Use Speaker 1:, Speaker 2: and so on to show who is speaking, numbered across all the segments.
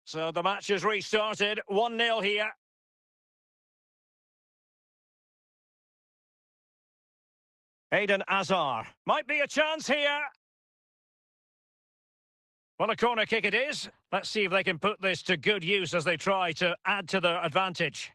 Speaker 1: So the match has restarted. 1-0 here. Eden Hazard. Might be a chance here. Well, a corner kick it is. Let's see if they can put this to good use as they try to add to their advantage.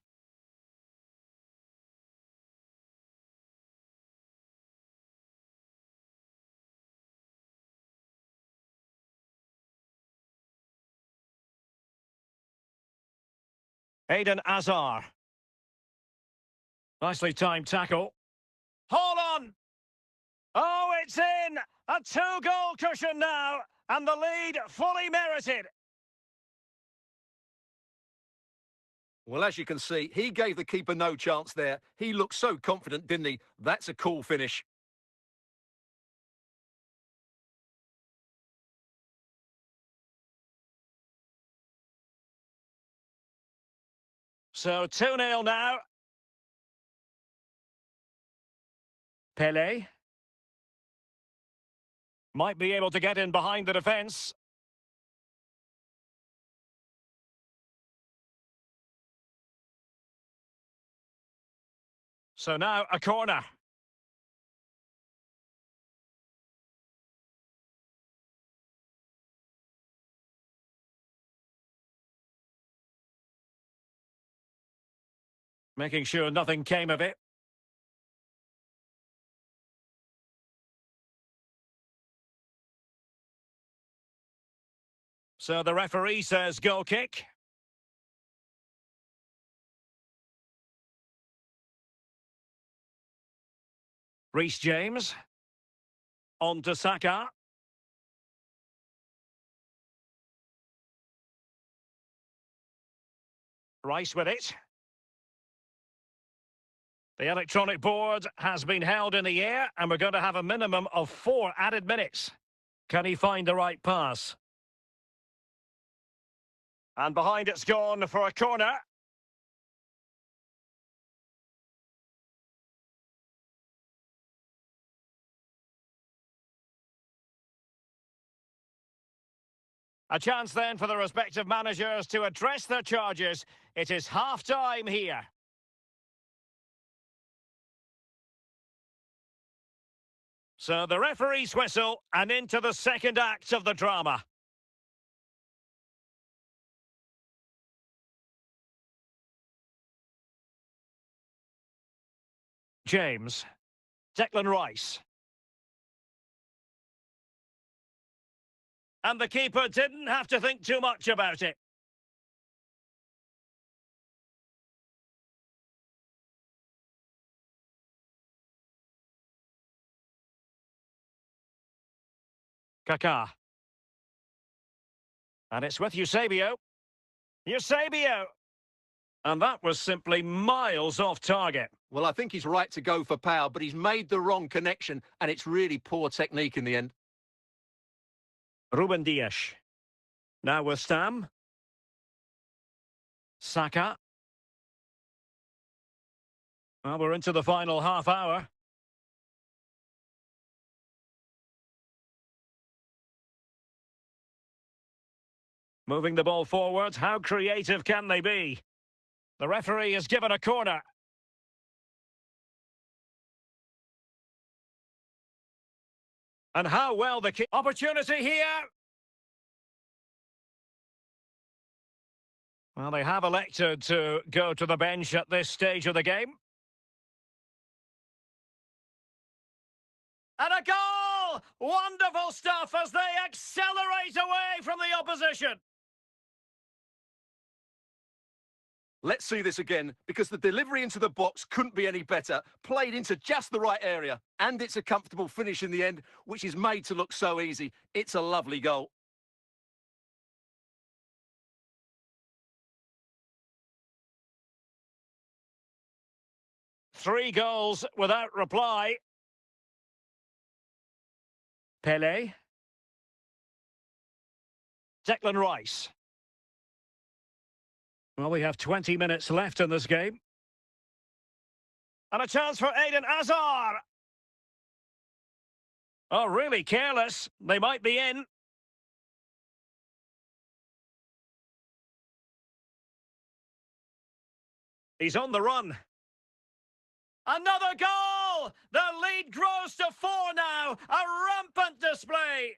Speaker 1: Eden Hazard. Nicely timed tackle. Hold on! Oh, it's in! A two-goal cushion now, and the lead fully merited.
Speaker 2: Well, as you can see, he gave the keeper no chance there. He looked so confident, didn't he? That's a cool finish.
Speaker 1: So 2-0 now. Khele. Might be able to get in behind the defence. So now a corner. Making sure nothing came of it. So the referee says goal kick. Reece James. On to Saka. Rice with it. The electronic board has been held in the air, and we're going to have a minimum of 4 added minutes. Can he find the right pass? And behind it's gone for a corner. A chance then for the respective managers to address their charges. It is half-time here. So the referee's whistle, and into the second act of the drama. James. Declan Rice. And the keeper didn't have to think too much about it. Kaká. And it's with Eusebio. Eusebio! And that was simply miles off target.
Speaker 2: Well, I think he's right to go for power, but he's made the wrong connection, and it's really poor technique in the end.
Speaker 1: Ruben Dias. Now with Stam. Saka. Well, we're into the final half hour. Moving the ball forward, how creative can they be? The referee has given a corner. And how well the opportunity here. Well, they have elected to go to the bench at this stage of the game. And a goal! Wonderful stuff as they accelerate away from the opposition.
Speaker 2: Let's see this again, because the delivery into the box couldn't be any better. Played into just the right area. And it's a comfortable finish in the end, which is made to look so easy. It's a lovely goal.
Speaker 1: Three goals without reply. Khele. Declan Rice. Well, we have 20 minutes left in this game. And a chance for Eden Hazard. Oh, really careless. They might be in. He's on the run. Another goal! The lead grows to 4 now. A rampant display.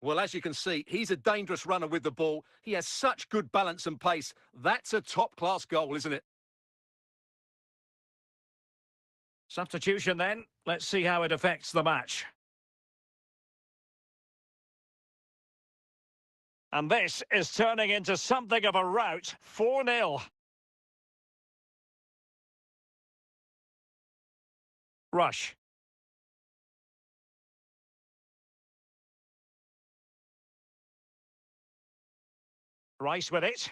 Speaker 2: Well, as you can see, he's a dangerous runner with the ball. He has such good balance and pace. That's a top-class goal, isn't it?
Speaker 1: Substitution then. Let's see how it affects the match. And this is turning into something of a rout. 4-0. Rush. Rice with it.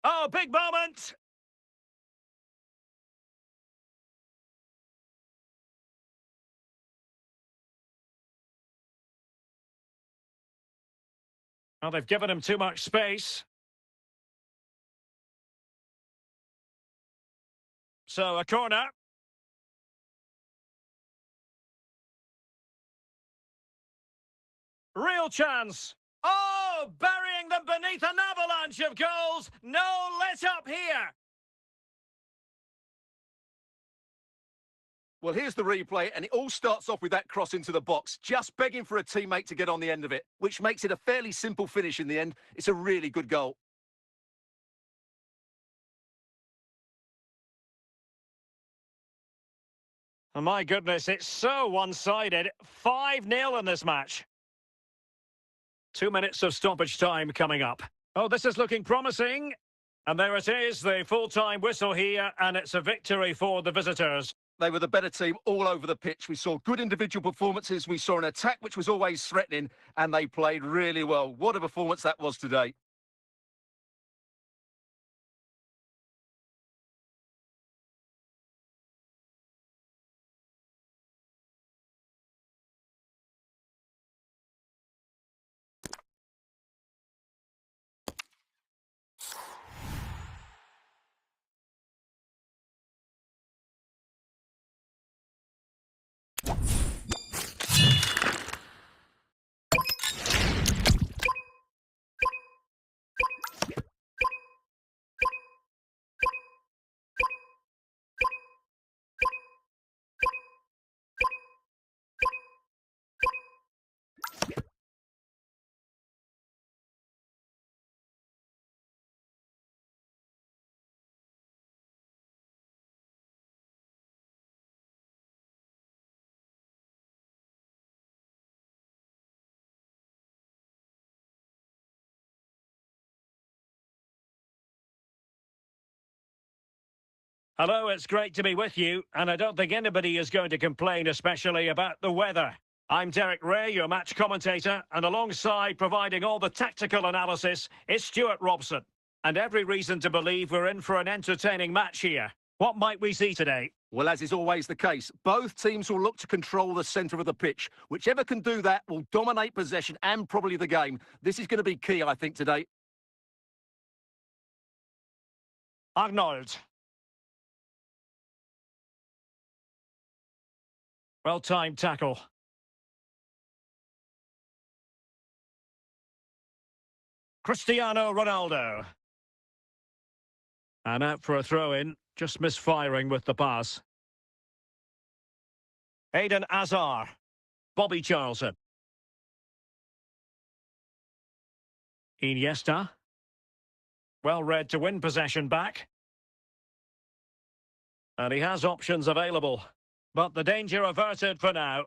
Speaker 1: Oh, big moment! Well, they've given him too much space. So, a corner. Real chance. Oh, burying them beneath an avalanche of goals. No let up here.
Speaker 2: Well, here's the replay, and it all starts off with that cross into the box, just begging for a teammate to get on the end of it, which makes it a fairly simple finish in the end. It's a really good goal.
Speaker 1: Oh, my goodness, it's so one-sided. 5-0 in this match. 2 minutes of stoppage time coming up. Oh, this is looking promising. And there it is, the full-time whistle here, and it's a victory for the visitors.
Speaker 2: They were the better team all over the pitch. We saw good individual performances. We saw an attack which was always threatening, and they played really well. What a performance that was today.
Speaker 1: Hello, it's great to be with you, and I don't think anybody is going to complain, especially about the weather. I'm Derek Ray, your match commentator, and alongside providing all the tactical analysis is Stuart Robson. And every reason to believe we're in for an entertaining match here. What might we see today?
Speaker 2: Well, as is always the case, both teams will look to control the centre of the pitch. Whichever can do that will dominate possession and probably the game. This is going to be key, I think, today.
Speaker 1: Arnold. Well-timed tackle. Cristiano Ronaldo. And out for a throw-in, just misfiring with the pass. Eden Hazard. Bobby Charlton. Iniesta. Well read to win possession back. And he has options available. But the danger averted for now.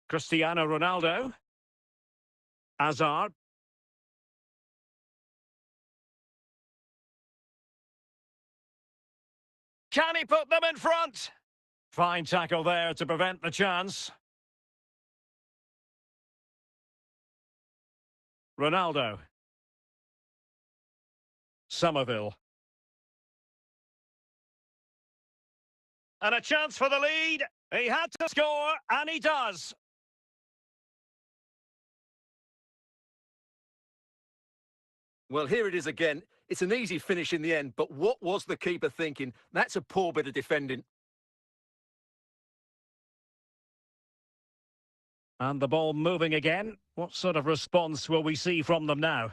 Speaker 1: Cristiano Ronaldo. Hazard. Can he put them in front? Fine tackle there to prevent the chance. Ronaldo. Somerville. And a chance for the lead. He had to score, and he does.
Speaker 2: Well, here it is again. It's an easy finish in the end, but what was the keeper thinking? That's a poor bit of defending.
Speaker 1: And the ball moving again. What sort of response will we see from them now?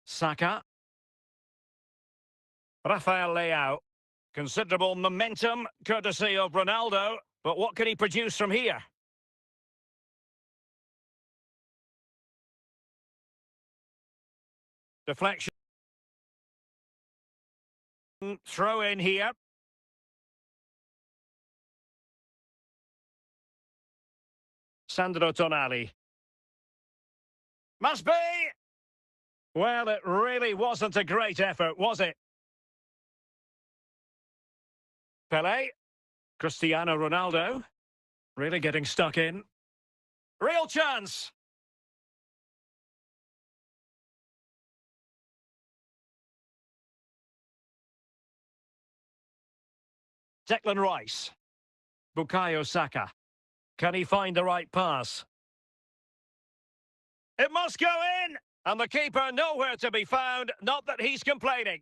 Speaker 1: Saka. Rafael Leao. Considerable momentum, courtesy of Ronaldo. But what can he produce from here? Deflection. Throw in here. Sandro Tonali. Must be! Well, it really wasn't a great effort, was it? Pele. Cristiano Ronaldo. Really getting stuck in. Real chance! Declan Rice. Bukayo Saka. Can he find the right pass? It must go in! And the keeper nowhere to be found, not that he's complaining.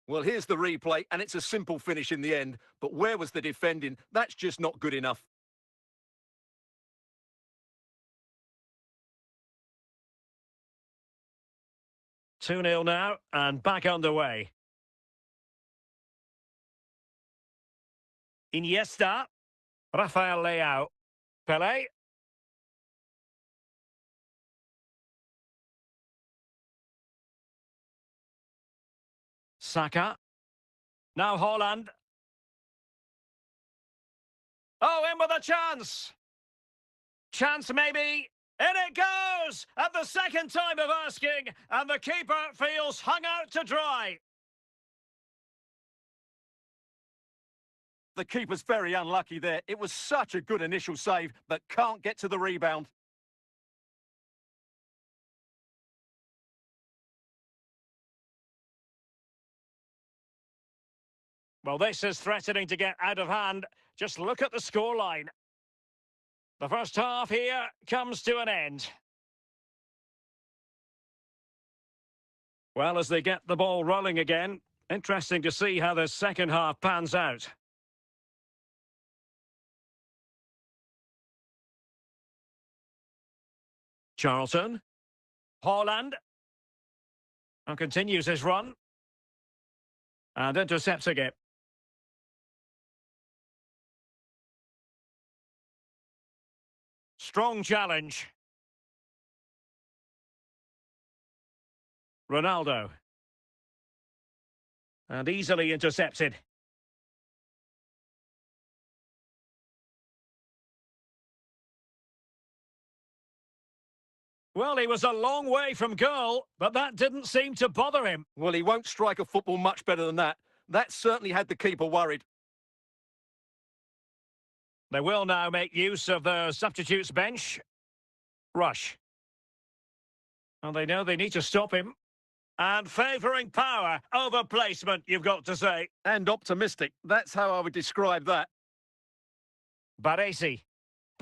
Speaker 2: Well, here's the replay, and it's a simple finish in the end. But where was the defending? That's just not good enough.
Speaker 1: Two 0 now, and back underway. Iniesta. Rafael Leao. Pele. Saka. Now Haaland. Oh, in with a chance! Chance maybe. In it goes! At the second time of asking, and the keeper feels hung out to dry.
Speaker 2: The keeper's very unlucky there. It was such a good initial save, but can't get to the rebound.
Speaker 1: Well, this is threatening to get out of hand. Just look at the scoreline. The first half here comes to an end. Well, as they get the ball rolling again, interesting to see how the second half pans out. Charlton. Haaland. And continues his run. And intercepts again. Strong challenge. Ronaldo. And easily intercepted. Well, he was a long way from goal, but that didn't seem to bother him.
Speaker 2: Well, he won't strike a football much better than that. That certainly had the keeper worried.
Speaker 1: They will now make use of the substitutes bench. Rush. And they know they need to stop him. And favouring power over placement, you've got to say.
Speaker 2: And optimistic. That's how I would describe that.
Speaker 1: Baresi.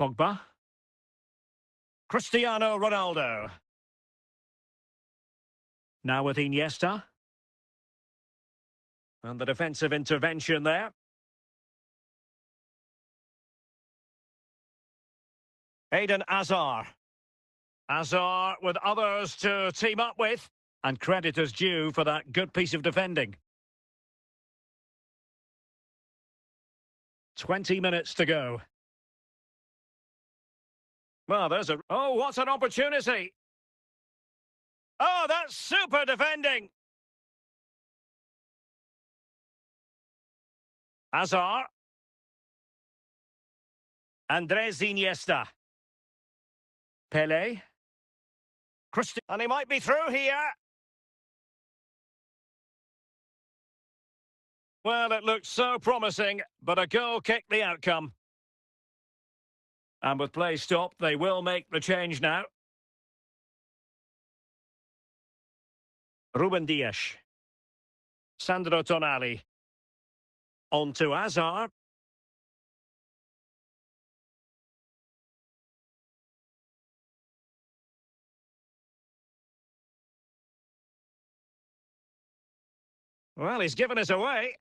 Speaker 1: Pogba. Cristiano Ronaldo. Now with Iniesta. And the defensive intervention there. Eden Hazard. Hazard with others to team up with. And credit is due for that good piece of defending. 20 minutes to go. Well, there's a... Oh, what an opportunity! Oh, that's super defending! Hazard. Andres Iniesta. Pele. And he might be through here. Well, it looked so promising, but a goal kicked the outcome. And with play stopped, they will make the change now. Ruben Dias. Sandro Tonali. On to Hazard. Well, he's given it away.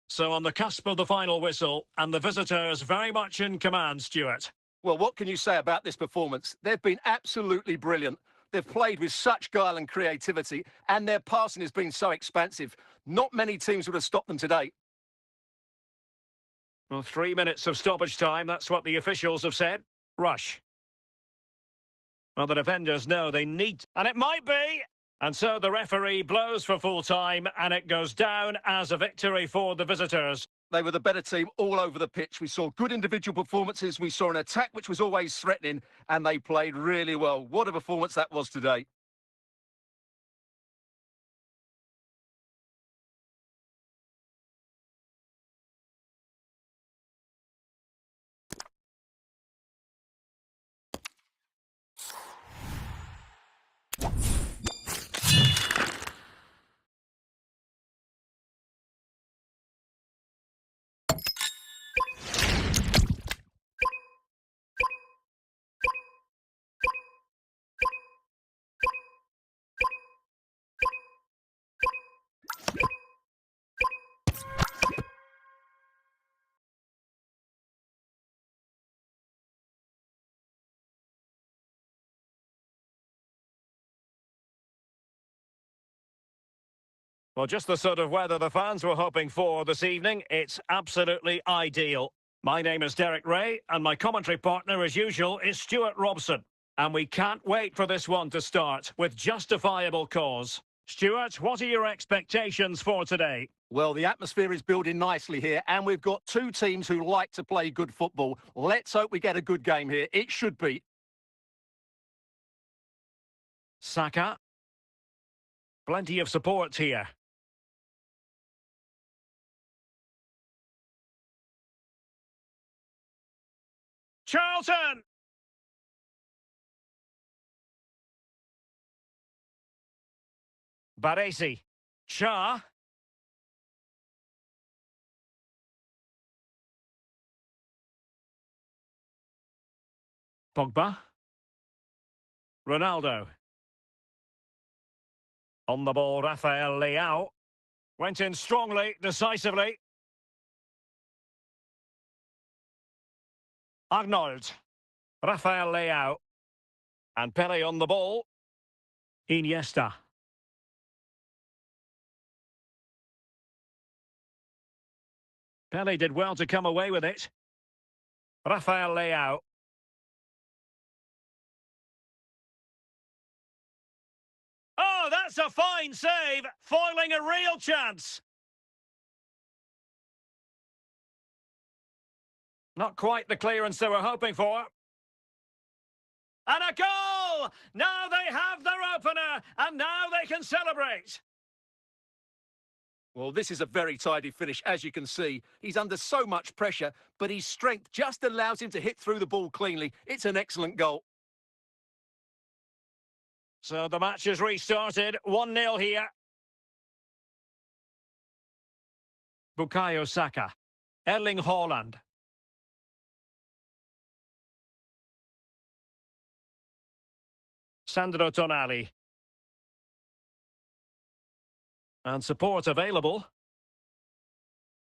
Speaker 1: So on the cusp of the final whistle, and the visitors very much in command, Stuart.
Speaker 2: Well, what can you say about this performance? They've been absolutely brilliant. They've played with such guile and creativity, and their passing has been so expansive. Not many teams would have stopped them today.
Speaker 1: Well, 3 minutes of stoppage time, that's what the officials have said. Rush. Well, the defenders know they need... And it might be! And so the referee blows for full time, and it goes down as a victory for the visitors.
Speaker 2: They were the better team all over the pitch. We saw good individual performances. We saw an attack which was always threatening, and they played really well. What a performance that was today.
Speaker 1: Well, just the sort of weather the fans were hoping for this evening. It's absolutely ideal. My name is Derek Ray, and my commentary partner, as usual, is Stuart Robson. And we can't wait for this one to start, with justifiable cause. Stuart, what are your expectations for today?
Speaker 2: Well, the atmosphere is building nicely here, and we've got two teams who like to play good football. Let's hope we get a good game here. It should be.
Speaker 1: Saka. Plenty of support here. Charlton! Baresi. Shah. Pogba. Ronaldo. On the ball, Rafael Leao. Went in strongly, decisively. Arnold. Rafael Leao. And Pele on the ball. Iniesta. Pele did well to come away with it. Rafael Leao. Oh, that's a fine save, foiling a real chance. Not quite the clearance they were hoping for. And a goal! Now they have their opener, and now they can celebrate.
Speaker 2: Well, this is a very tidy finish, as you can see. He's under so much pressure, but his strength just allows him to hit through the ball cleanly. It's an excellent goal.
Speaker 1: So the match has restarted, 1-0 here. Bukayo Saka. Erling Haaland. Sandro Tonali. And support available.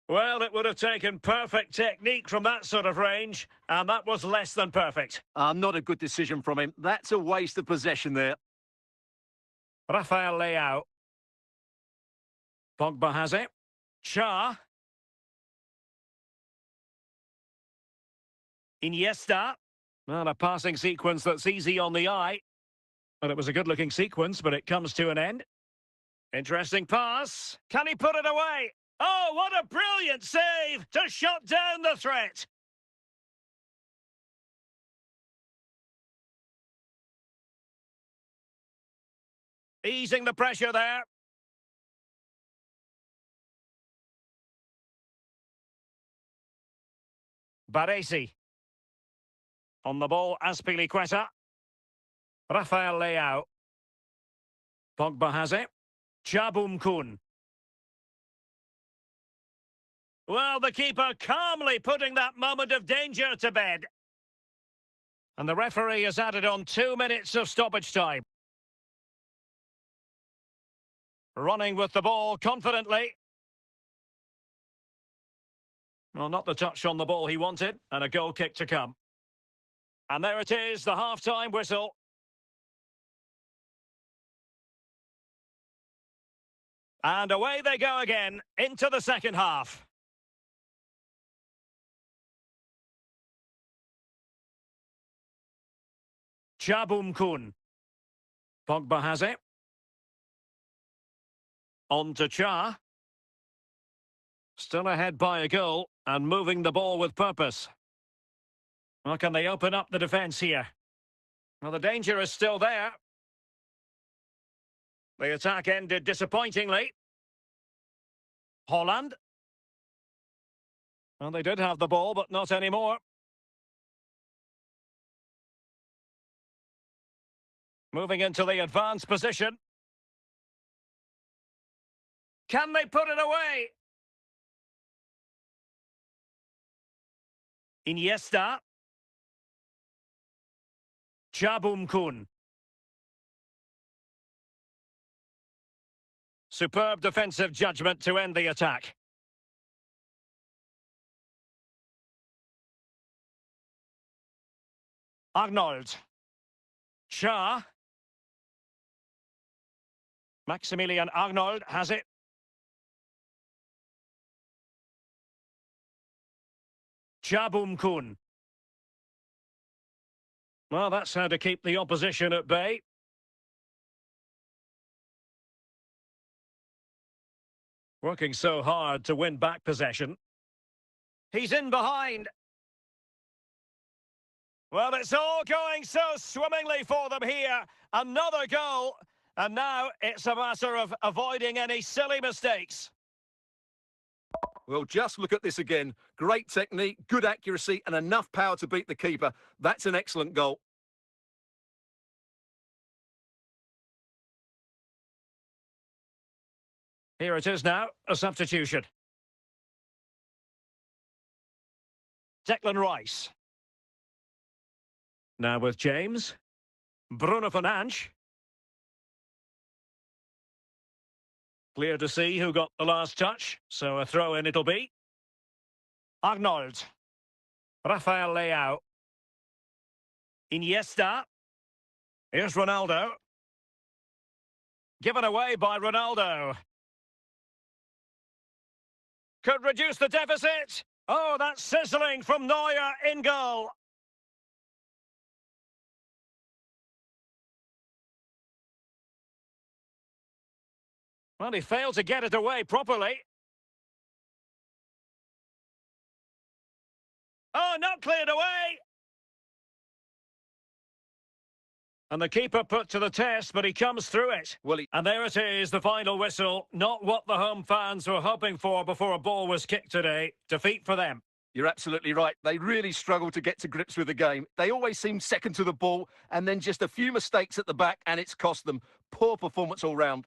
Speaker 1: Well, it would have taken perfect technique from that sort of range, and that was less than perfect.
Speaker 2: Not a good decision from him. That's a waste of possession there.
Speaker 1: Rafael Leao. Pogba has it. Shah. Iniesta. Well, a passing sequence that's easy on the eye. Well, it was a good-looking sequence, but it comes to an end. Interesting pass. Can he put it away? Oh, what a brilliant save to shut down the threat. Easing the pressure there. Baresi. On the ball, Azpilicueta. Rafael Leao. Pogba has it. Kun. Well, the keeper calmly putting that moment of danger to bed. And the referee has added on 2 minutes of stoppage time. Running with the ball confidently. Well, not the touch on the ball he wanted, and a goal kick to come. And there it is, the half-time whistle. And away they go again, into the second half. Kun. Pogba has it. On to Cha. Still ahead by a goal and moving the ball with purpose. Well, can they open up the defence here? Well, the danger is still there. The attack ended disappointingly. Holland. Well, they did have the ball, but not anymore. Moving into the advanced position. Can they put it away? Iniesta. Kun. Superb defensive judgment to end the attack. Arnold. Cha. Maximilian Arnold has it. Kun. Well, that's how to keep the opposition at bay. Working so hard to win back possession. He's in behind. Well, it's all going so swimmingly for them here. Another goal. And now it's a matter of avoiding any silly mistakes.
Speaker 2: Well, just look at this again. Great technique, good accuracy, and enough power to beat the keeper. That's an excellent goal.
Speaker 1: Here it is now, a substitution. Declan Rice. Now with James. Bruno Fernandes. Clear to see who got the last touch, so a throw-in it'll be. Arnold. Rafael Leao. Iniesta. Here's Ronaldo. Given away by Ronaldo. Could reduce the deficit. Oh, that's sizzling from Neuer in goal. Well, he failed to get it away properly. Oh, not cleared away! And the keeper put to the test, but he comes through it. And there it is, the final whistle. Not what the home fans were hoping for before a ball was kicked today. Defeat for them.
Speaker 2: You're absolutely right. They really struggled to get to grips with the game. They always seemed second to the ball, and then just a few mistakes at the back, and it's cost them. Poor performance all round.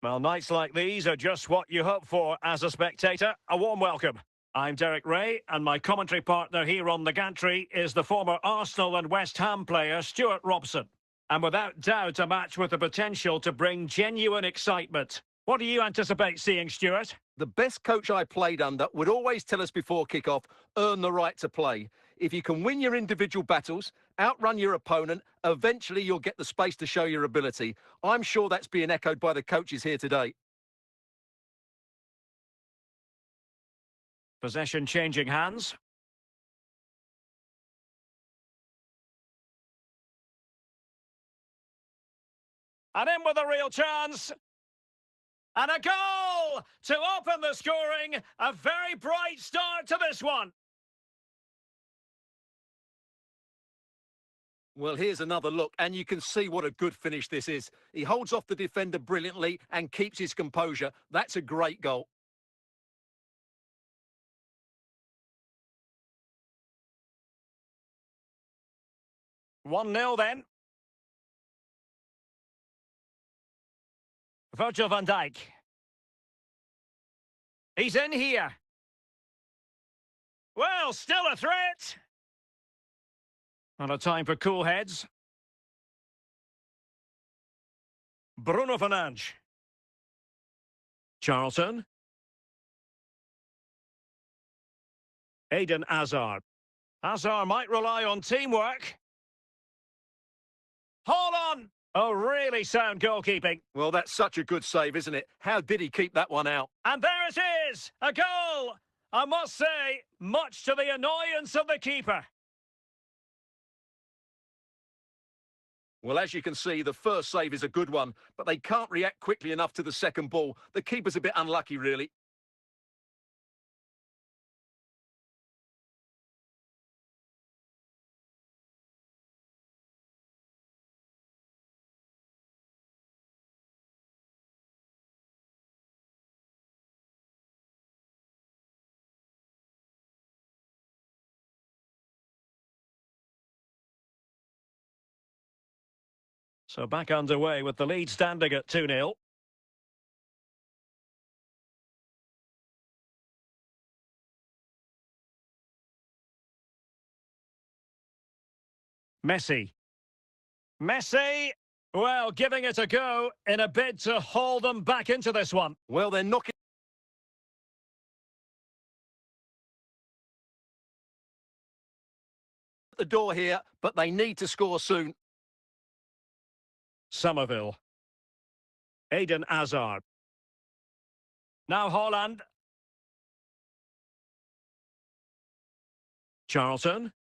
Speaker 1: Well, nights like these are just what you hope for as a spectator. A warm welcome. I'm Derek Ray, and my commentary partner here on the gantry is the former Arsenal and West Ham player Stuart Robson. And without doubt, a match with the potential to bring genuine excitement. What do you anticipate seeing, Stuart?
Speaker 2: The best coach I played under would always tell us before kick-off, earn the right to play. If you can win your individual battles, outrun your opponent, eventually you'll get the space to show your ability. I'm sure that's being echoed by the coaches here today.
Speaker 1: Possession changing hands. And in with a real chance. And a goal to open the scoring. A very bright start to this one.
Speaker 2: Well, here's another look, and you can see what a good finish this is. He holds off the defender brilliantly and keeps his composure. That's a great goal.
Speaker 1: One 0 then. Virgil van Dijk. He's in here. Well, still a threat. And a time for cool heads. Bruno Fernandes. Charlton. Eden Hazard. Hazard might rely on teamwork. Hold on! Oh, really sound goalkeeping.
Speaker 2: Well, that's such a good save, isn't it? How did he keep that one out?
Speaker 1: And there it is! A goal! I must say, much to the annoyance of the keeper.
Speaker 2: Well, as you can see, the first save is a good one, but they can't react quickly enough to the second ball. The keeper's a bit unlucky, really.
Speaker 1: So back underway with the lead standing at 2-0. Messi. Messi! Well, giving it a go in a bid to haul them back into this one.
Speaker 2: Well, they're knocking at the door here, but they need to score soon.
Speaker 1: Somerville. Eden Hazard. Now Haaland. Charlton.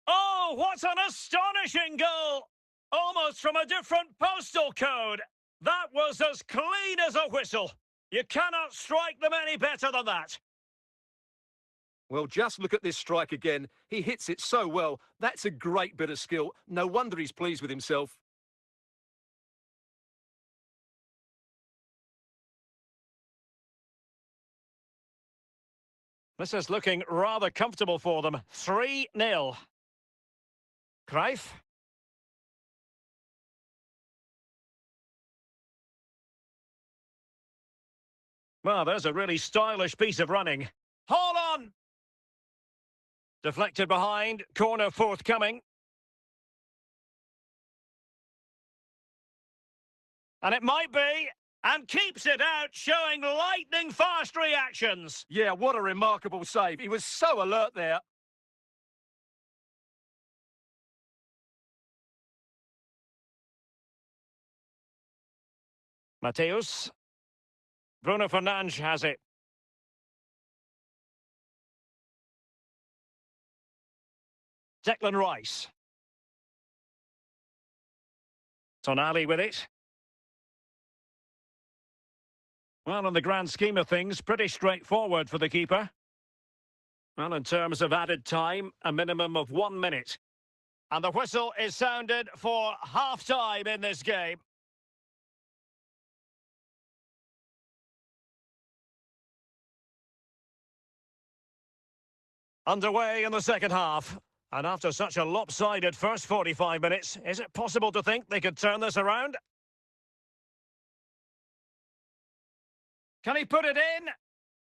Speaker 1: Oh, what an astonishing goal! Almost from a different postal code. That was as clean as a whistle. You cannot strike them any better than that.
Speaker 2: Well, just look at this strike again. He hits it so well. That's a great bit of skill. No wonder he's pleased with himself.
Speaker 1: This is looking rather comfortable for them. 3-0. Cruyff. Well, there's a really stylish piece of running. Hold on! Deflected behind, corner forthcoming. And it might be, and keeps it out, showing lightning-fast reactions.
Speaker 2: Yeah, what a remarkable save. He was so alert there.
Speaker 1: Mateus. Bruno Fernandes has it. Declan Rice. Tonali with it. Well, in the grand scheme of things, pretty straightforward for the keeper. Well, in terms of added time, a minimum of 1 minute. And the whistle is sounded for half-time in this game. Underway in the second half. And after such a lopsided first 45 minutes, is it possible to think they could turn this around? Can he put it in?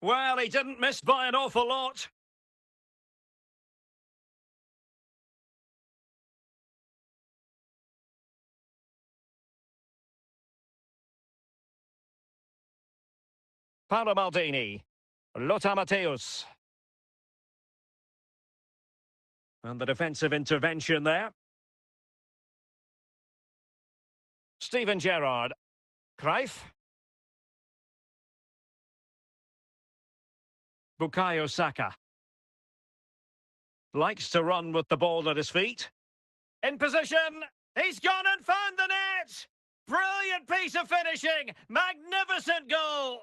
Speaker 1: Well, he didn't miss by an awful lot. Paolo Maldini. Lothar Matthäus. And the defensive intervention there. Steven Gerrard. Cruyff. Bukayo Saka. Likes to run with the ball at his feet. In position. He's gone and found the net. Brilliant piece of finishing. Magnificent goal.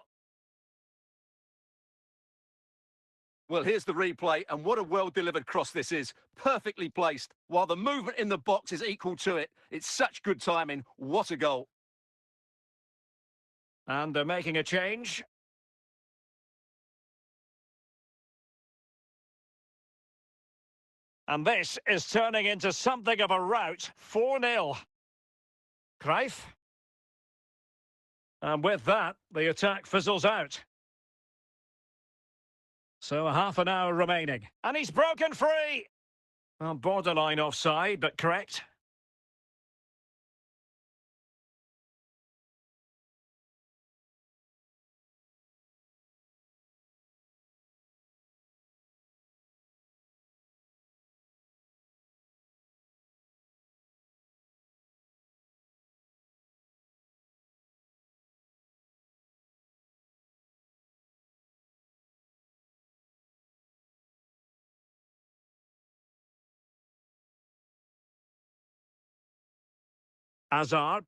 Speaker 2: Well, here's the replay, and what a well-delivered cross this is. Perfectly placed, while the movement in the box is equal to it. It's such good timing. What a goal.
Speaker 1: And they're making a change. And this is turning into something of a rout. 4-0. Cruyff. And with that, the attack fizzles out. So half an hour remaining. And he's broken free! Well, borderline offside, but correct. Hazard.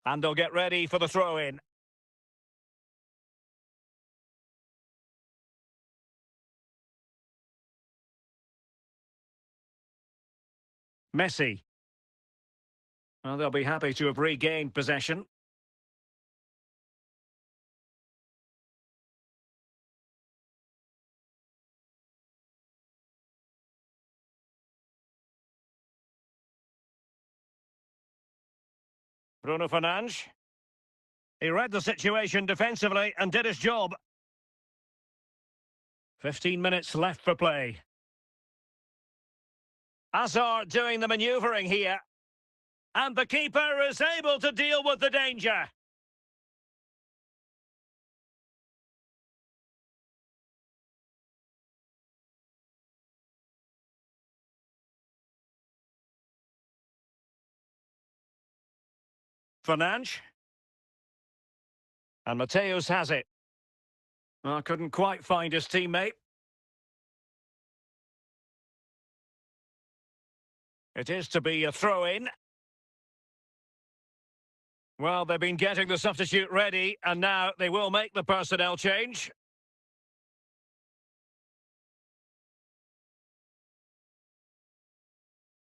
Speaker 1: And they'll get ready for the throw-in. Messi. Well, they'll be happy to have regained possession. Bruno Fernandes. He read the situation defensively and did his job. 15 minutes left for play. Hazard doing the manoeuvring here. And the keeper is able to deal with the danger. Fernandes. And Matthäus has it. Well, couldn't quite find his teammate. It is to be a throw-in. Well, they've been getting the substitute ready, and now they will make the personnel change.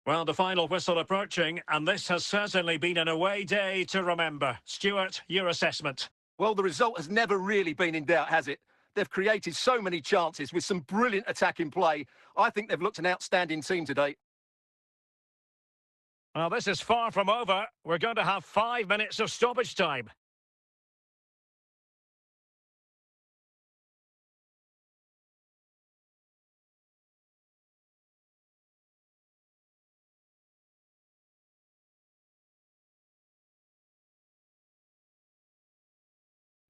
Speaker 1: Well, the final whistle approaching, and this has certainly been an away day to remember. Stuart, your assessment?
Speaker 2: Well, the result has never really been in doubt, has it? They've created so many chances with some brilliant attacking play. I think they've looked an outstanding team today.
Speaker 1: Well, this is far from over. We're going to have 5 minutes of stoppage time.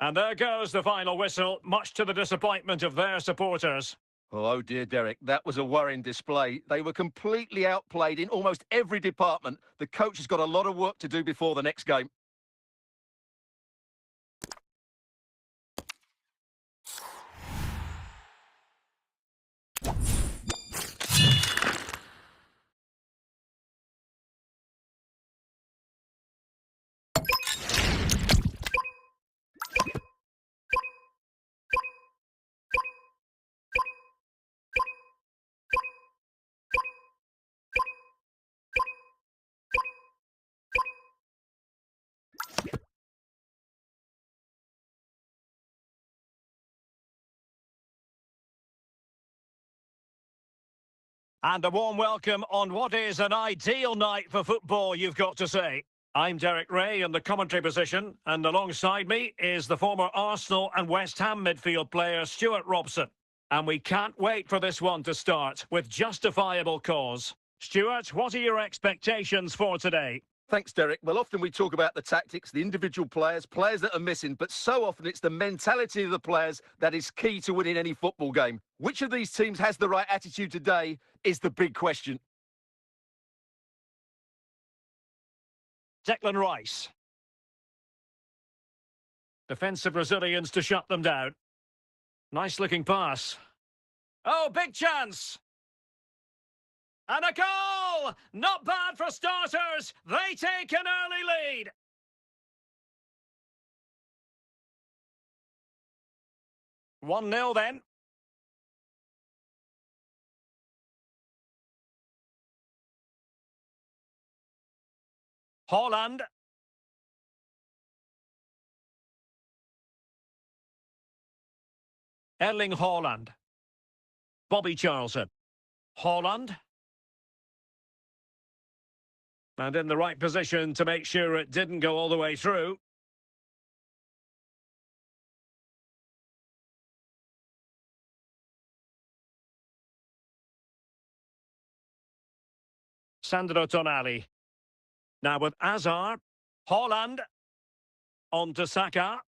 Speaker 1: And there goes the final whistle, much to the disappointment of their supporters.
Speaker 2: Oh dear, Derek, that was a worrying display. They were completely outplayed in almost every department. The coach has got a lot of work to do before the next game.
Speaker 1: And a warm welcome on what is an ideal night for football, you've got to say. I'm Derek Ray in the commentary position, and alongside me is the former Arsenal and West Ham midfield player Stuart Robson. And we can't wait for this one to start with justifiable cause. Stuart, what are your expectations for today?
Speaker 2: Thanks, Derek. Well, often we talk about the tactics, the individual players, players that are missing, but so often it's the mentality of the players that is key to winning any football game. Which of these teams has the right attitude today is the big question.
Speaker 1: Declan Rice. Defensive Brazilians to shut them down. Nice looking pass. Oh, big chance! And a goal! Not bad for starters. They take an early lead. One 0 then. Holland. Erling Haaland. Bobby Charlton. Haaland. And in the right position to make sure it didn't go all the way through. Sandro Tonali. Now with Azar. Haaland. On to Saka.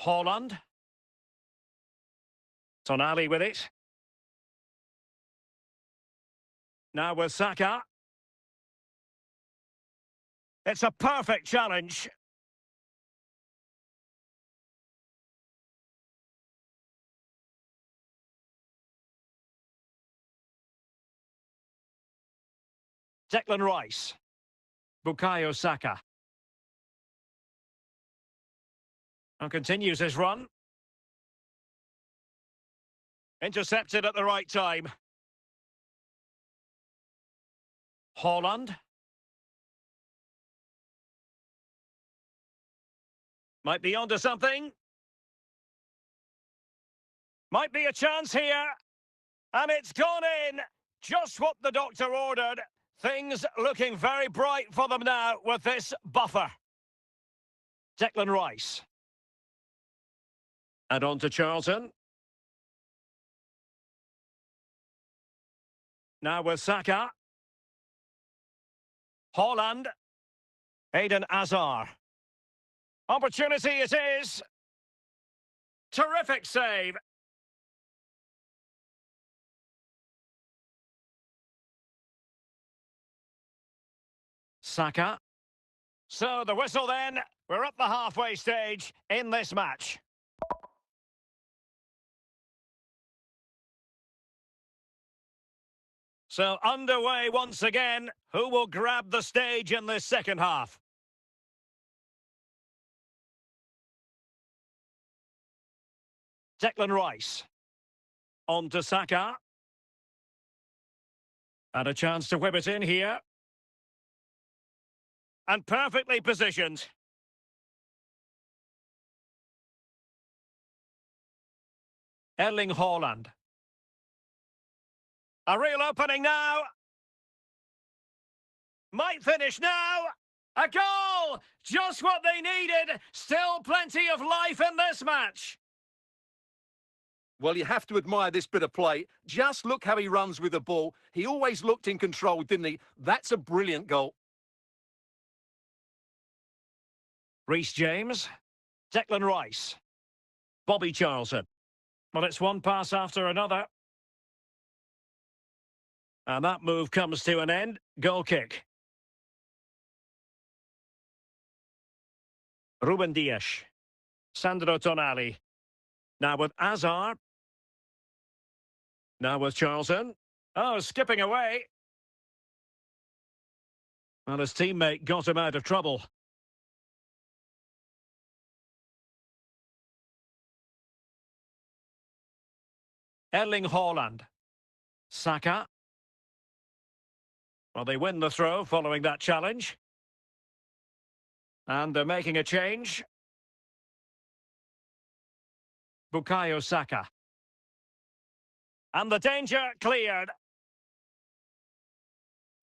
Speaker 1: Haaland. Tonali with it. Now with Saka. It's a perfect challenge. Declan Rice. Bukayo Saka. And continues his run. Intercepted at the right time. Haaland. Might be onto something. Might be a chance here. And it's gone in. Just what the doctor ordered. Things looking very bright for them now with this buffer. Declan Rice. And on to Charlton. Now with Saka. Haaland. Eden Hazard. Opportunity it is. Terrific save. Saka. So the whistle then. We're at the halfway stage in this match. So underway once again. Who will grab the stage in this second half? Declan Rice. On to Saka. And a chance to whip it in here. And perfectly positioned. Erling Haaland. A real opening now. Might finish now. A goal! Just what they needed. Still plenty of life in this match.
Speaker 2: Well, you have to admire this bit of play. Just look how he runs with the ball. He always looked in control, didn't he? That's a brilliant goal.
Speaker 1: Reece James. Declan Rice. Bobby Charlton. Well, it's one pass after another. And that move comes to an end. Goal kick. Ruben Dias. Sandro Tonali. Now with Azar. Now with Charlton. Oh, skipping away. Well, his teammate got him out of trouble. Erling Haaland. Saka. Well, they win the throw following that challenge. And they're making a change. Bukayo Saka. And the danger cleared.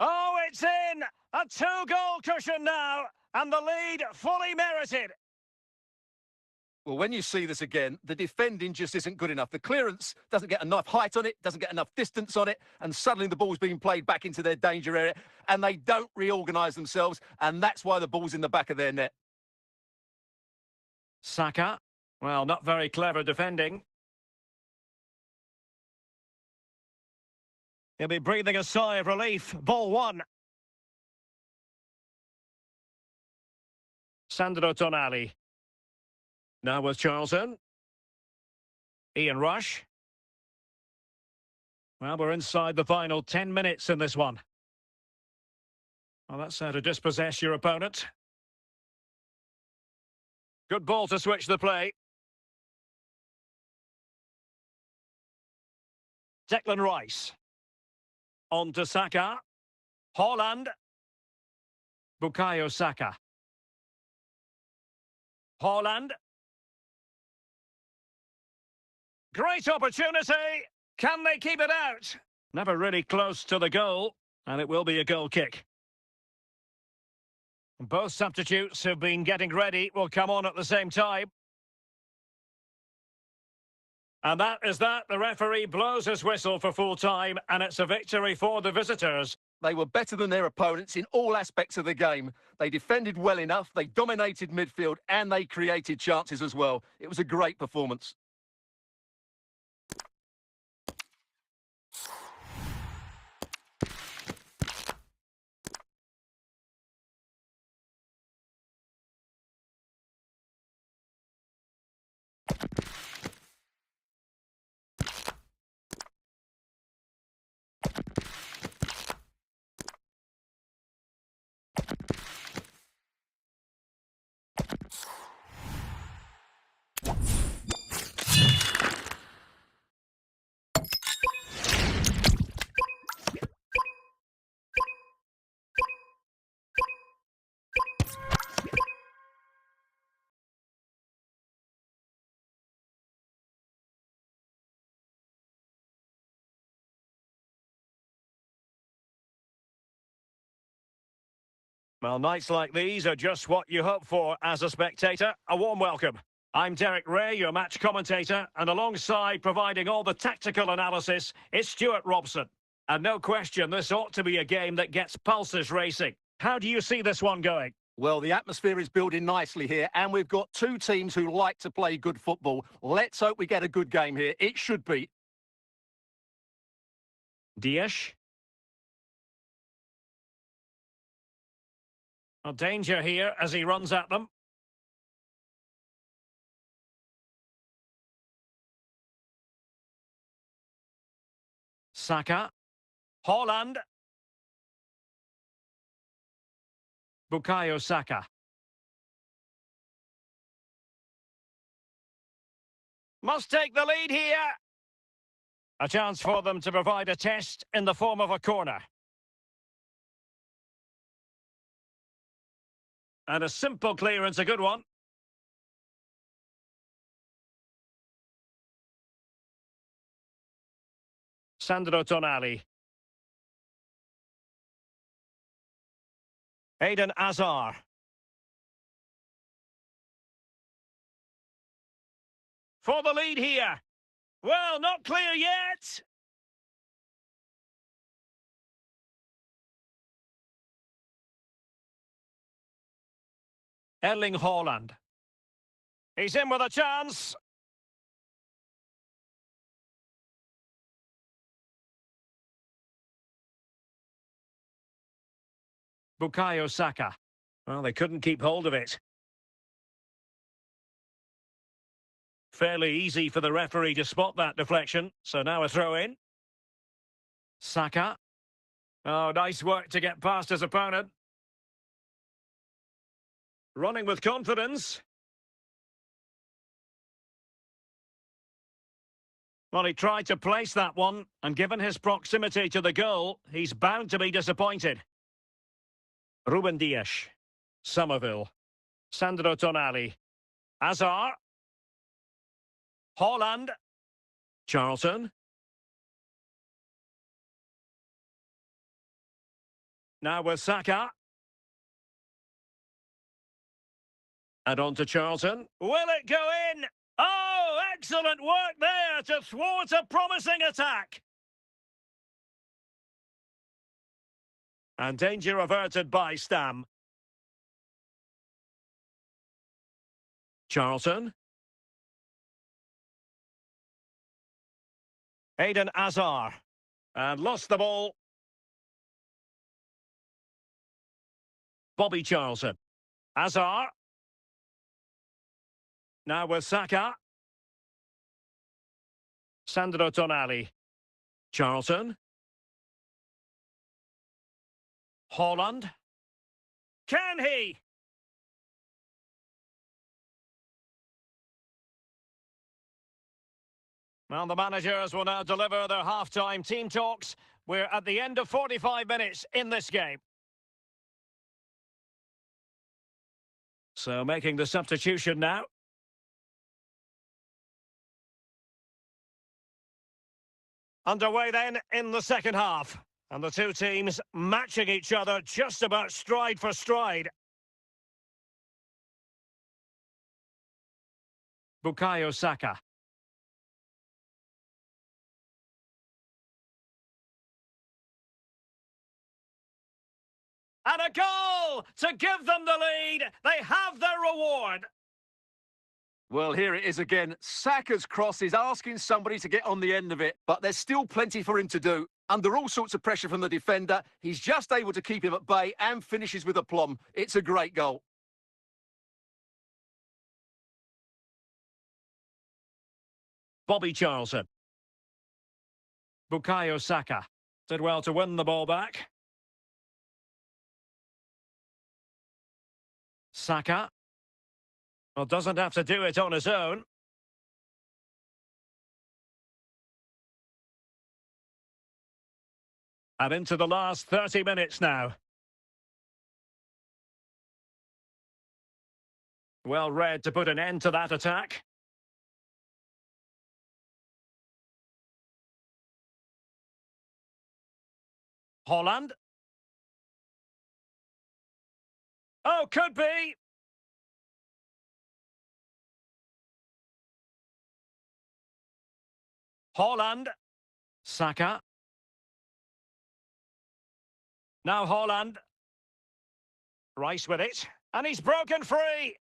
Speaker 1: Oh, it's in! A two-goal cushion now, and the lead fully merited.
Speaker 2: Well, when you see this again, the defending just isn't good enough. The clearance doesn't get enough height on it, doesn't get enough distance on it, and suddenly the ball's being played back into their danger area, and they don't reorganise themselves, and that's why the ball's in the back of their net.
Speaker 1: Saka. Well, not very clever defending. He'll be breathing a sigh of relief. Ball one. Sandro Tonali. Now with Charlton. Ian Rush. Well, we're inside the final 10 minutes in this one. Well, that's how to dispossess your opponent. Good ball to switch the play. Declan Rice. On to Saka. Haaland. Bukayo Saka. Haaland. Great opportunity. Can they keep it out? Never really close to the goal, and it will be a goal kick. Both substitutes who've been getting ready will come on at the same time. And that is that. The referee blows his whistle for full time, and it's a victory for the visitors.
Speaker 2: They were better than their opponents in all aspects of the game. They defended well enough, they dominated midfield, and they created chances as well. It was a great performance.
Speaker 1: Well, nights like these are just what you hope for as a spectator. A warm welcome. I'm Derek Ray, your match commentator, and alongside providing all the tactical analysis is Stuart Robson. And no question, this ought to be a game that gets pulses racing. How do you see this one going?
Speaker 2: Well, the atmosphere is building nicely here, and we've got two teams who like to play good football. Let's hope we get a good game here. It should be.
Speaker 1: Dias. Well, danger here as he runs at them. Saka. Haaland. Bukayo Saka. Must take the lead here. A chance for them to provide a test in the form of a corner. And a simple clearance, a good one. Sandro Tonali. Eden Hazard. For the lead here. Well, not clear yet. Erling Haaland. He's in with a chance. Bukayo Saka. Well, they couldn't keep hold of it. Fairly easy for the referee to spot that deflection. So now a throw in. Saka. Oh, nice work to get past his opponent. Running with confidence. Well, he tried to place that one, and given his proximity to the goal, he's bound to be disappointed. Ruben Dias. Somerville. Sandro Tonali. Hazard. Haaland. Charlton. Now with Saka. And on to Charlton. Will it go in? Oh, excellent work there to thwart a promising attack. And danger averted by Stam. Charlton. Eden Hazard. And lost the ball. Bobby Charlton. Hazard. Now with Saka. Sandro Tonali. Charlton. Holland. Can he? Well, the managers will now deliver their half-time team talks. We're at the end of 45 minutes in this game. So making the substitution now. Underway then in the second half. And the two teams matching each other just about stride for stride. Bukayo Saka. And a goal to give them the lead. They have their reward.
Speaker 2: Well, here it is again. Saka's cross is asking somebody to get on the end of it, but there's still plenty for him to do. Under all sorts of pressure from the defender, he's just able to keep him at bay and finishes with aplomb. It's a great goal.
Speaker 1: Bobby Charlton. Bukayo Saka. Did well to win the ball back. Saka. Well, doesn't have to do it on his own. And into the last 30 minutes now. Well read to put an end to that attack. Holland. Oh, could be. Holland. Saka. Now Holland. Rice with it. And he's broken free.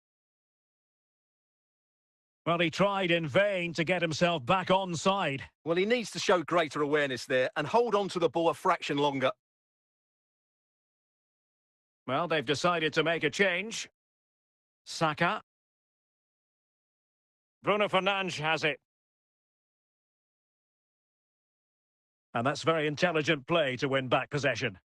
Speaker 1: Well, he tried in vain to get himself back onside.
Speaker 2: Well, he needs to show greater awareness there and hold on to the ball a fraction longer.
Speaker 1: Well, they've decided to make a change. Saka. Bruno Fernandes has it. And that's very intelligent play to win back possession.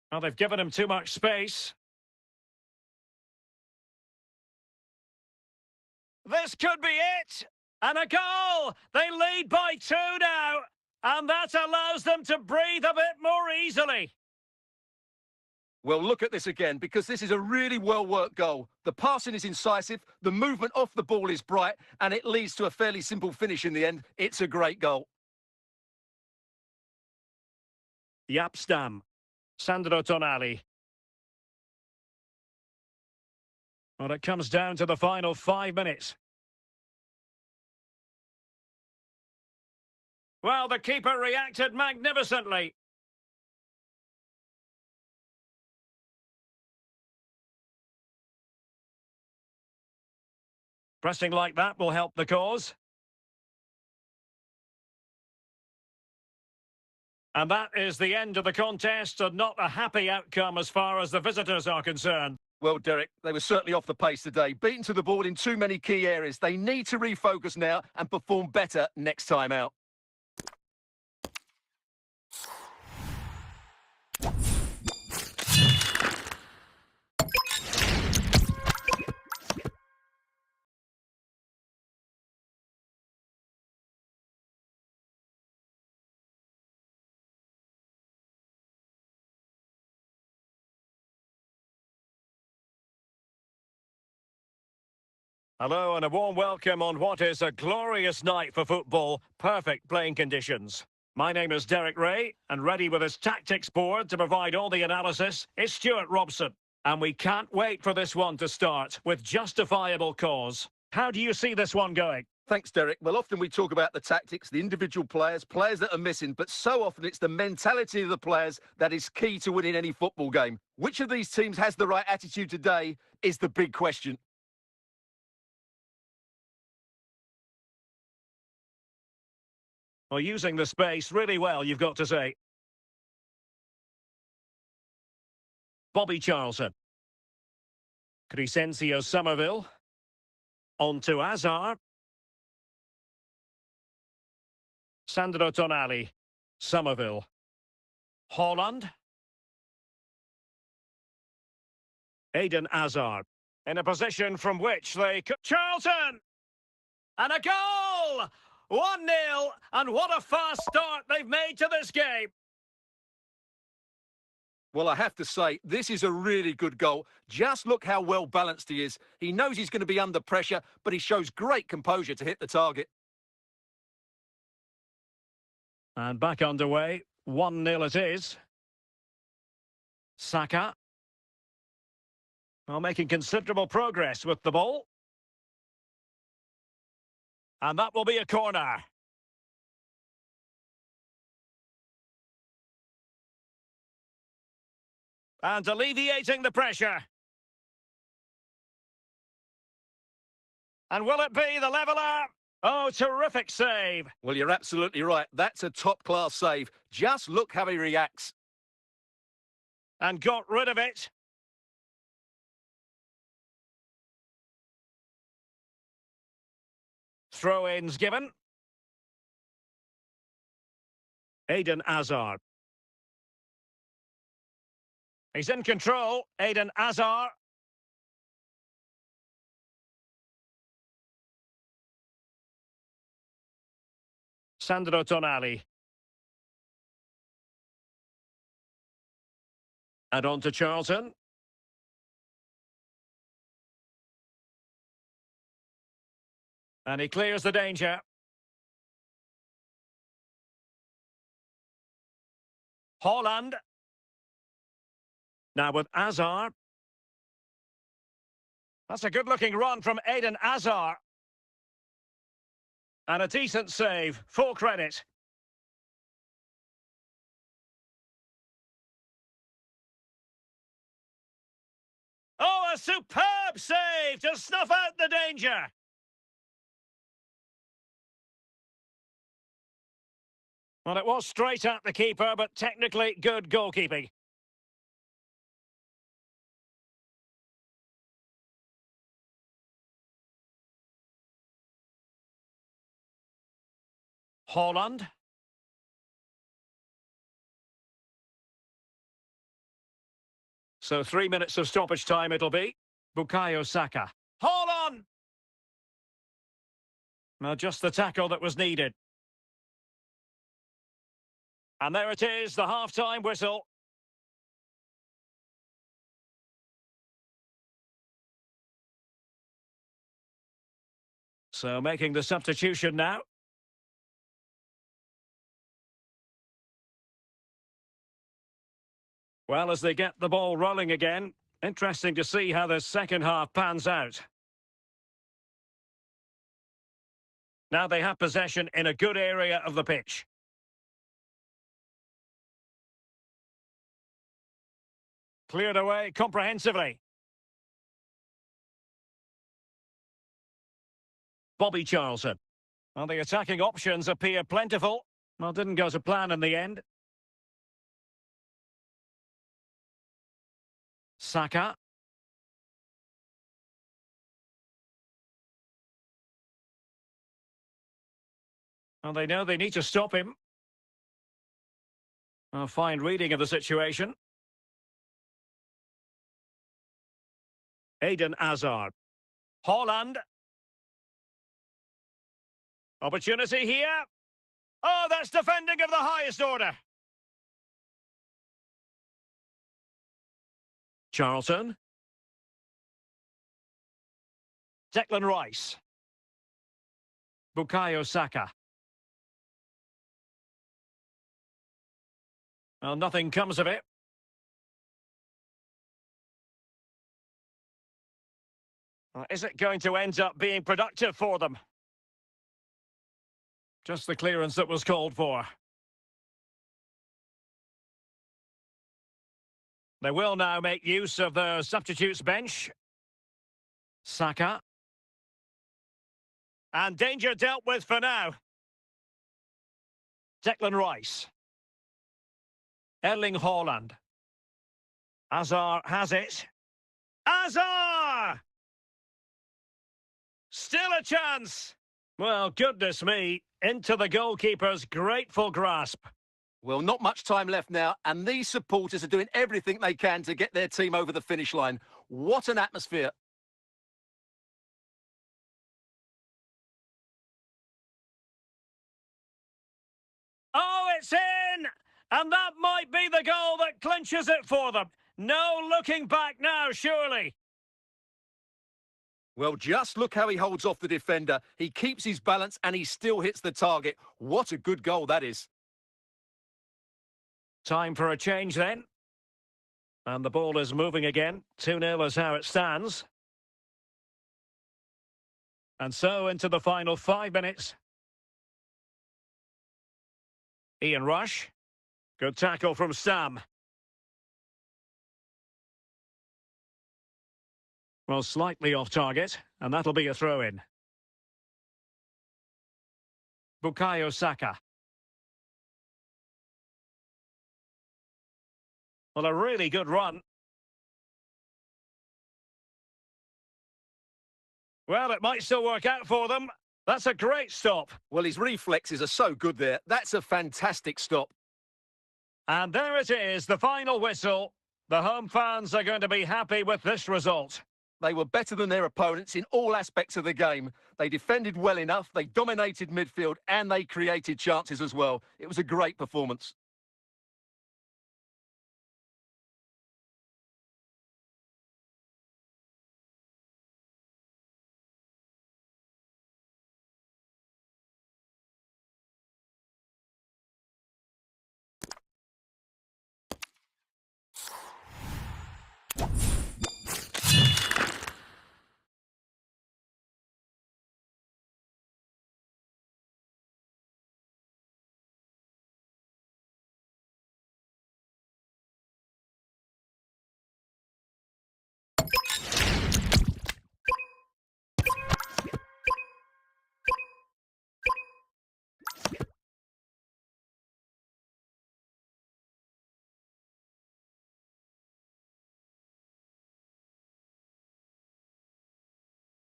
Speaker 1: Well, they've given him too much space. This could be it! And a goal! They lead by 2 now! And that allows them to breathe a bit more easily.
Speaker 2: Well, look at this again, because this is a really well-worked goal. The passing is incisive, the movement off the ball is bright, and it leads to a fairly simple finish in the end. It's a great goal.
Speaker 1: Stam. Sandro Tonali. Well, it comes down to the final 5 minutes. Well, the keeper reacted magnificently. Pressing like that will help the cause. And that is the end of the contest, and not a happy outcome as far as the visitors are concerned.
Speaker 2: Well, Derek, they were certainly off the pace today, beaten to the ball in too many key areas. They need to refocus now and perform better next time out.
Speaker 1: Hello and a warm welcome on what is a glorious night for football. Perfect playing conditions. My name is Derek Ray, and ready with his tactics board to provide all the analysis is Stuart Robson. And we can't wait for this one to start with justifiable cause. How do you see this one going?
Speaker 2: Thanks, Derek. Well, often we talk about the tactics, the individual players that are missing, but so often it's the mentality of the players that is key to winning any football game. Which of these teams has the right attitude today is the big question.
Speaker 1: Well, using the space really well, you've got to say. Bobby Charlton. Crescencio Somerville. On to Hazard. Sandro Tonali. Somerville. Holland. Eden Hazard. In a position from which they could... Charlton! And a goal! 1-0, and what a fast start they've made to this game.
Speaker 2: Well, I have to say, this is a really good goal. Just look how well balanced he is. He knows he's going to be under pressure, but he shows great composure to hit the target.
Speaker 1: And back underway, 1-0 it is. Saka. Well, making considerable progress with the ball. And that will be a corner. And alleviating the pressure. And will it be the leveller? Oh, terrific save.
Speaker 2: Well, you're absolutely right. That's a top-class save. Just look how he reacts.
Speaker 1: And got rid of it. Throw-ins given. Eden Hazard. He's in control. Eden Hazard. Sandro Tonali. And on to Charlton. And he clears the danger. Holland. Now with Hazard. That's a good-looking run from Eden Hazard. And a decent save. Full credit. Oh, a superb save to snuff out the danger. Well, it was straight at the keeper, but technically good goalkeeping. Holland. So 3 minutes of stoppage time it'll be. Bukayo Saka. Holland! Well, just the tackle that was needed. And there it is, the half-time whistle. So making the substitution now. Well, as they get the ball rolling again, interesting to see how the second half pans out. Now they have possession in a good area of the pitch. Cleared away comprehensively. Bobby Charlton. Well, the attacking options appear plentiful. Well, didn't go to plan in the end. Saka. Well, they know they need to stop him. A fine reading of the situation. Eden Hazard. Holland. Opportunity here. Oh, that's defending of the highest order. Charlton. Declan Rice. Bukayo Saka. Well, nothing comes of it. Is it going to end up being productive for them? Just the clearance that was called for. They will now make use of the substitutes bench. Saka. And danger dealt with for now. Declan Rice. Erling Haaland. Hazard has it. Hazard! Still a chance! Well, goodness me, into the goalkeeper's grateful grasp.
Speaker 2: Well, not much time left now, and these supporters are doing everything they can to get their team over the finish line. What an atmosphere.
Speaker 1: Oh, it's in! And that might be the goal that clinches it for them. No looking back now, surely.
Speaker 2: Well, just look how he holds off the defender. He keeps his balance and he still hits the target. What a good goal that is.
Speaker 1: Time for a change then. And the ball is moving again. 2-0 is how it stands. And so into the final 5 minutes. Ian Rush. Good tackle from Sam. Well, slightly off target, and that'll be a throw-in. Bukayo Saka. Well, a really good run. Well, it might still work out for them. That's a great stop.
Speaker 2: Well, his reflexes are so good there. That's a fantastic stop.
Speaker 1: And there it is, the final whistle. The home fans are going to be happy with this result.
Speaker 2: They were better than their opponents in all aspects of the game. They defended well enough, they dominated midfield, and they created chances as well. It was a great performance.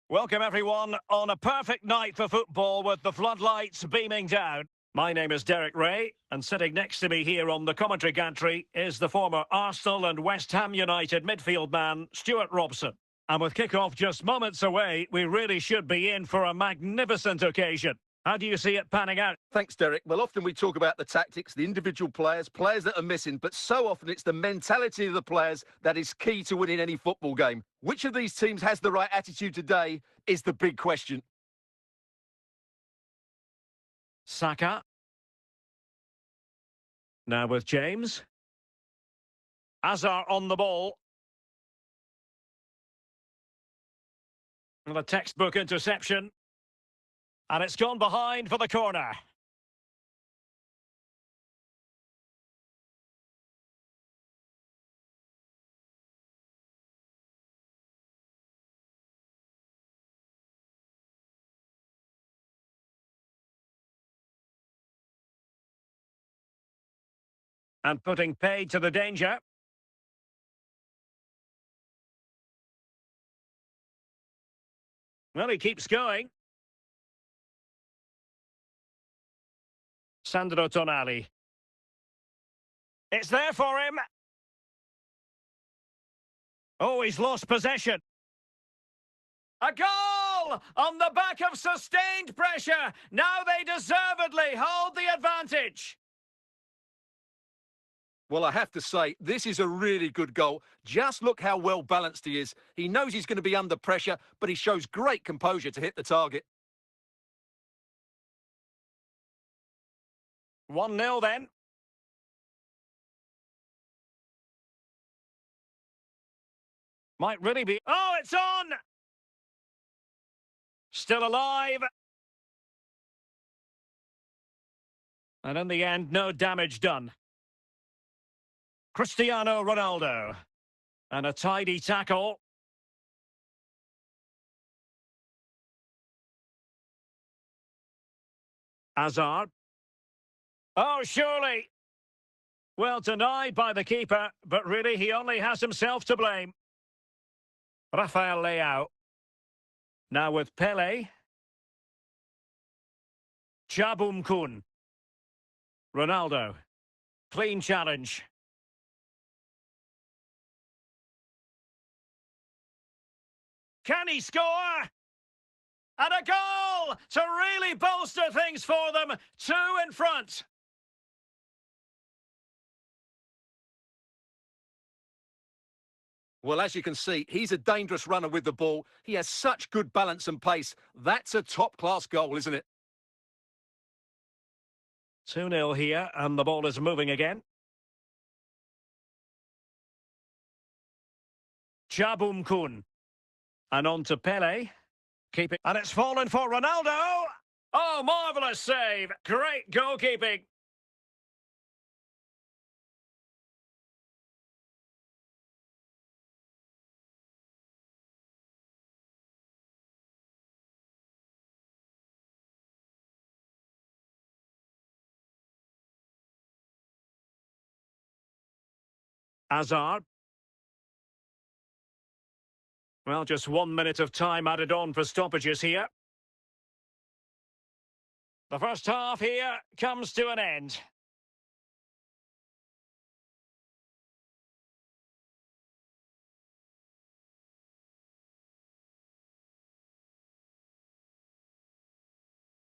Speaker 1: Welcome, everyone, on a perfect night for football with the floodlights beaming down. My name is Derek Ray, and sitting next to me here on the commentary gantry is the former Arsenal and West Ham United midfield man, Stuart Robson. And with kick-off just moments away, we really should be in for a magnificent occasion. How do you see it panning out?
Speaker 2: Thanks, Derek. Well, often we talk about the tactics, the individual players that are missing, but so often it's the mentality of the players that is key to winning any football game. Which of these teams has the right attitude today is the big question.
Speaker 1: Saka. Now with James. Hazard on the ball. And a textbook interception. And it's gone behind for the corner. And putting paid to the danger. Well, he keeps going. Sandro Tonali. It's there for him. Oh, he's lost possession. A goal on the back of sustained pressure. Now they deservedly hold the advantage.
Speaker 2: Well, I have to say, this is a really good goal. Just look how well balanced he is. He knows he's going to be under pressure, but he shows great composure to hit the target.
Speaker 1: 1-0 then. Might really be... Oh, it's on! Still alive. And in the end, no damage done. Cristiano Ronaldo. And a tidy tackle. Hazard. Oh, surely. Well, denied by the keeper, but really he only has himself to blame. Rafael Leao. Now with Pele. Kun. Ronaldo. Clean challenge. Can he score? And a goal to really bolster things for them. 2 in front.
Speaker 2: Well, as you can see, he's a dangerous runner with the ball. He has such good balance and pace. That's a top-class goal, isn't it?
Speaker 1: 2-0 here, and the ball is moving again. Kun. And on to Pele. Keep it. And it's fallen for Ronaldo. Oh, marvellous save. Great goalkeeping. Hazard. Well, just 1 minute of time added on for stoppages here. The first half here comes to an end.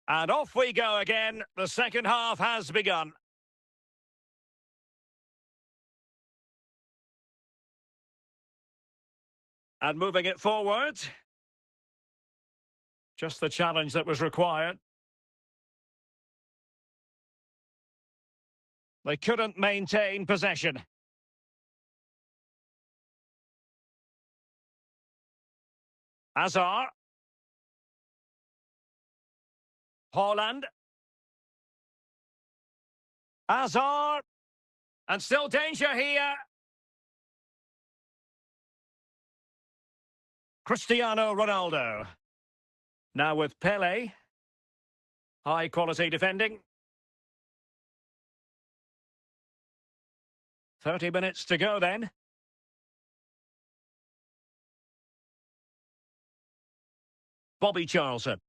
Speaker 1: And off we go again. The second half has begun. And moving it forward. Just the challenge that was required. They couldn't maintain possession. Hazard. Holland. Hazard. And still danger here. Cristiano Ronaldo. Now with Pele. High quality defending. 30 minutes to go then. Bobby Charlton.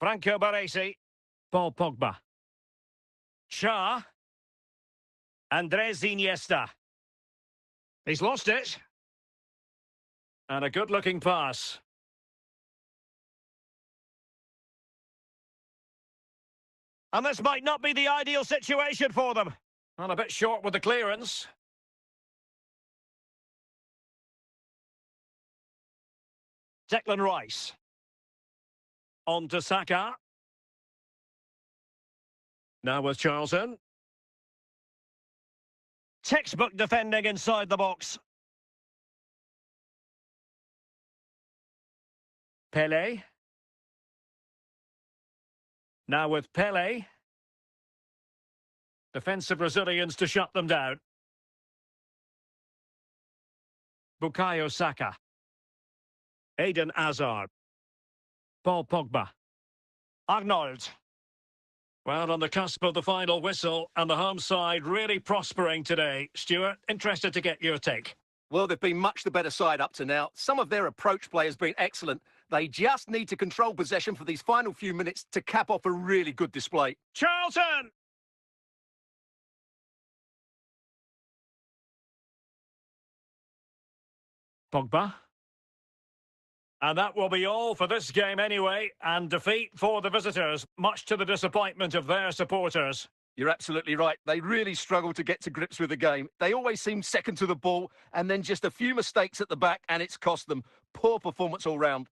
Speaker 1: Franco Baresi. Paul Pogba. Shah. Andres Iniesta. He's lost it. And a good-looking pass. And this might not be the ideal situation for them. And a bit short with the clearance. Declan Rice. On to Saka. Now with Charlton. Textbook defending inside the box. Pele. Now with Pele. Defensive Brazilians to shut them down. Bukayo Saka. Eden Hazard. Paul Pogba. Arnold. Well, on the cusp of the final whistle, and the home side really prospering today. Stuart, interested to get your take.
Speaker 2: Well, they've been much the better side up to now. Some of their approach play has been excellent. They just need to control possession for these final few minutes to cap off a really good display.
Speaker 1: Charlton! Pogba. And that will be all for this game anyway, and defeat for the visitors, much to the disappointment of their supporters.
Speaker 2: You're absolutely right. They really struggled to get to grips with the game. They always seem second to the ball, and then just a few mistakes at the back, and it's cost them. Poor performance all round.